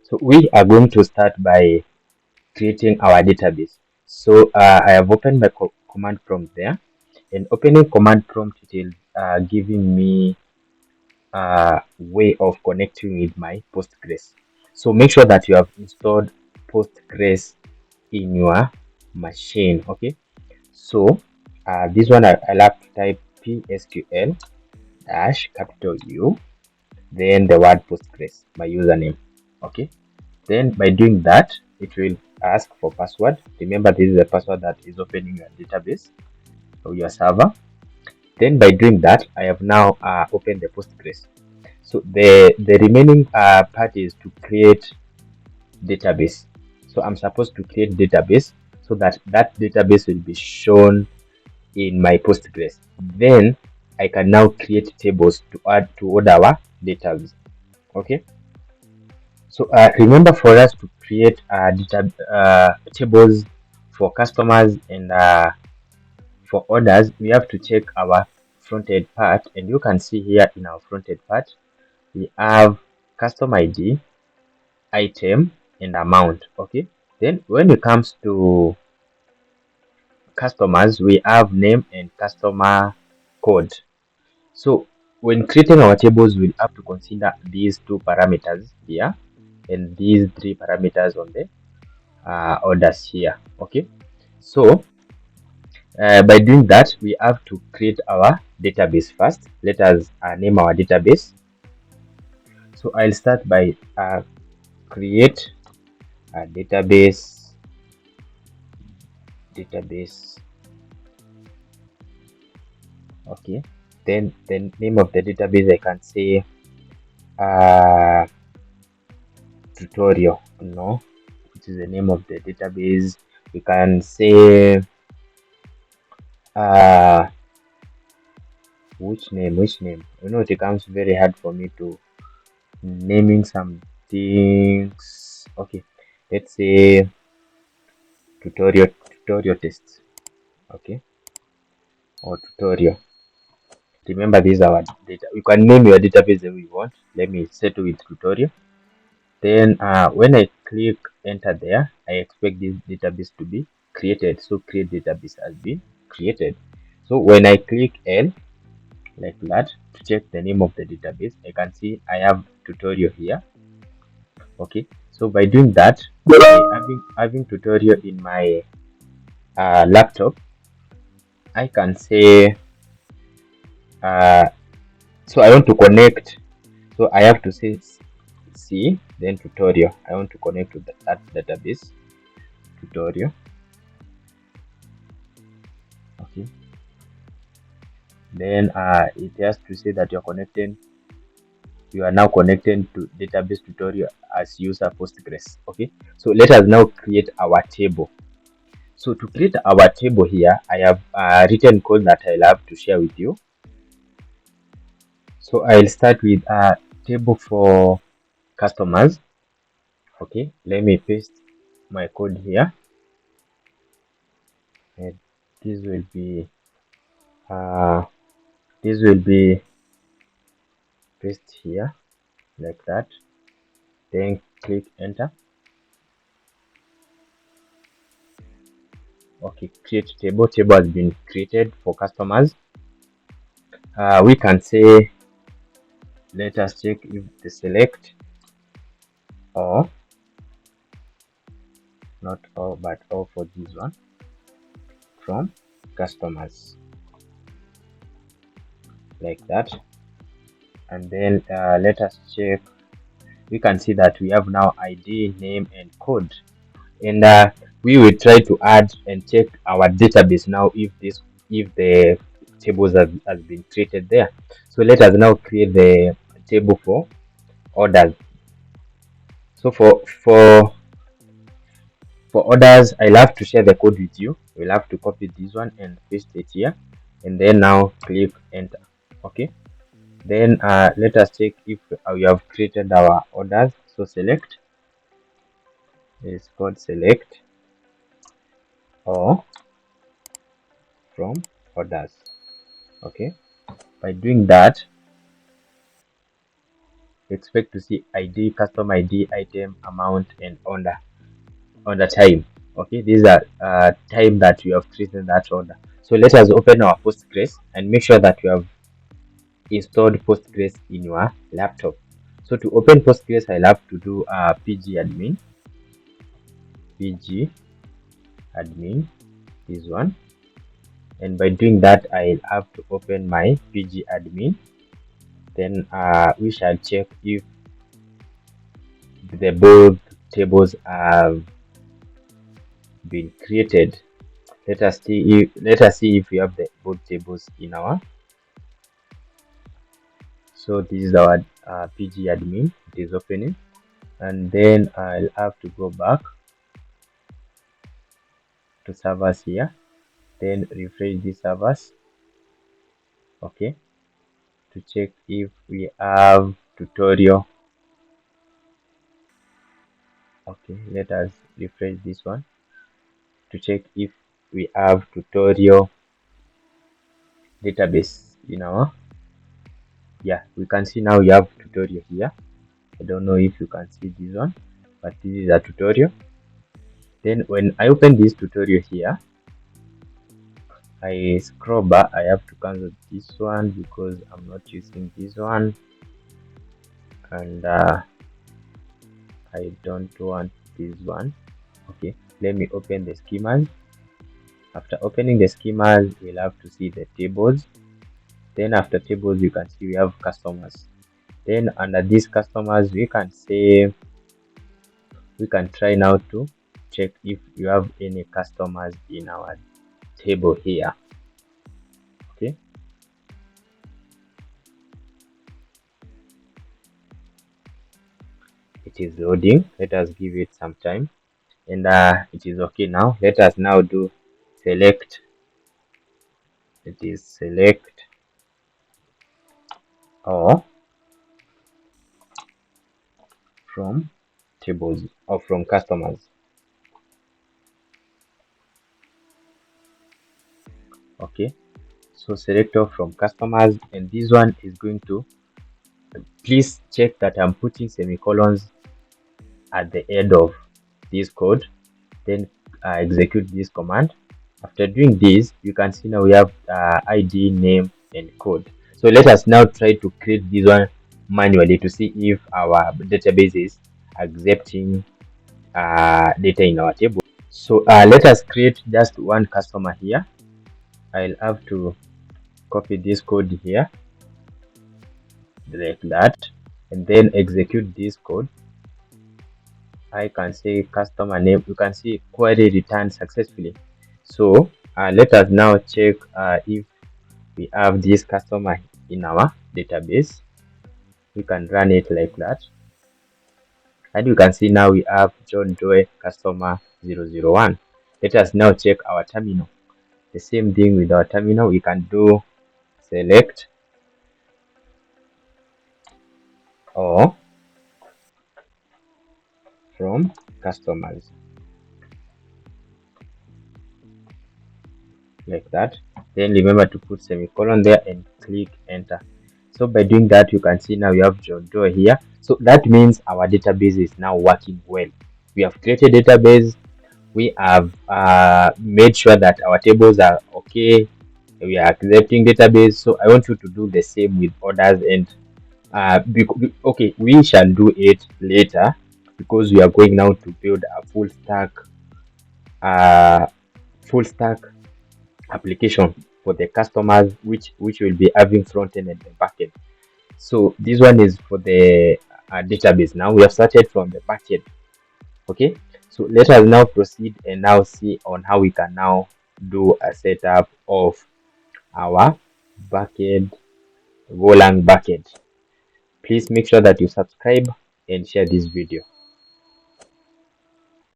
So we are going to start by creating our database. So I have opened my command prompt there, and opening command prompt, it will giving me a way of connecting with my Postgres. So make sure that you have installed Postgres in your machine. Okay, so this one I'll have to type PSQL dash capital U, then the word Postgres, my username. Okay, then by doing that, it will ask for password. Remember, this is the password that is opening your database or your server. Then by doing that, I have now opened the Postgres. So the remaining part is to create database. So I'm supposed to create database so that that database will be shown in my Postgres. Then I can now create tables to add to all our database. Okay. So remember, for us to create tables for customers and for orders, we have to check our front-end part, and you can see here in our front-end part we have customer ID, item, and amount. Okay, then when it comes to customers, we have name and customer code. So when creating our tables, we'll have to consider these two parameters here and these three parameters on the orders here. Okay, so by doing that, we have to create our database first. Let us name our database. So I'll start by create a database. Okay, then the name of the database, I can say tutorial, no, which is the name of the database. We can say which name, you know, it becomes very hard for me to naming some things. Okay, let's say tutorial test. Okay, or tutorial. Remember, these are our data. You can name your database the way you want. Let me settle with tutorial. Then when I click enter there, I expect this database to be created. So create database has been created. So when I click L like that to check the name of the database, I can see I have tutorial here. Okay, so by doing that, by having tutorial in my laptop, I can say so I want to connect, so I have to say C then tutorial. I want to connect to that database tutorial. Okay, then it has to say that you are now connected to database tutorial as user Postgres. Okay, so let us now create our table. So to create our table here, I have written code that I'll have to share with you. So I'll start with a table for customers. Okay, let me paste my code here, and this will be paste here like that, then click enter. Okay, create table has been created for customers. We can say, let us check if the select or not all but all for this one from customers like that. And then let us check. We can see that we have now ID, name, and code, and we will try to add and check our database now if the tables has been created there. So let us now create the table for orders. So for orders, I'll have to share the code with you. We'll have to copy this one and paste it here, and then now click enter. Okay, then let us check if we have created our orders. So select, it's called select or from orders. Okay, by doing that, expect to see ID, custom ID, item, amount, and order time. Okay, these are time that you have created that order. So let us open our Postgres and make sure that you have installed Postgres in your laptop. So to open Postgres, I'll have to do pgadmin, this one, and by doing that, I'll have to open my pgadmin. Then we shall check if the bulk tables have been created. Let us see if we have the bulk tables in our. So this is our pgadmin. It is opening, and then I'll have to go back to servers here, then refresh the servers. Okay, to check if we have tutorial. Okay, let us refresh this one to check if we have tutorial database in our. Yeah, we can see now we have tutorial here. I don't know if you can see this one, but this is a tutorial. Then when I open this tutorial here, I scroll back. I have to cancel this one because I'm not using this one, and I don't want this one. Okay, let me open the schemas. After opening the schemas, we'll have to see the tables. Then after tables, you can see we have customers. Then under these customers, we can try now to check if you have any customers in our table here. Okay, it is loading. Let us give it some time, and it is okay now. Let us now do select. It is select or from tables or from customers. Okay, so select all from customers, and this one is going to, please check that I'm putting semicolons at the end of this code. Then execute this command. After doing this, you can see now we have ID, name, and code. So let us now try to create this one manually to see if our database is accepting data in our table. So let us create just one customer here. I'll have to copy this code here like that, and then execute this code. I can say customer name. You can see query returned successfully. So let us now check if we have this customer in our database. We can run it like that, and you can see now we have John Doe customer 001. Let us now check our terminal. The same thing with our terminal. We can do select or from customers like that. Then remember to put semicolon there and click enter. So by doing that, you can see now we have John Doe here. So that means our database is now working well. We have created a database. We have made sure that our tables are okay. We are accepting database. So I want you to do the same with others, and okay, we shall do it later because we are going now to build a full stack application for the customers, which will be having front end and the back end. So this one is for the database. Now we have started from the back end. Okay, so let us now proceed and now see on how we can now do a setup of our backend, Golang backend. Please make sure that you subscribe and share this video.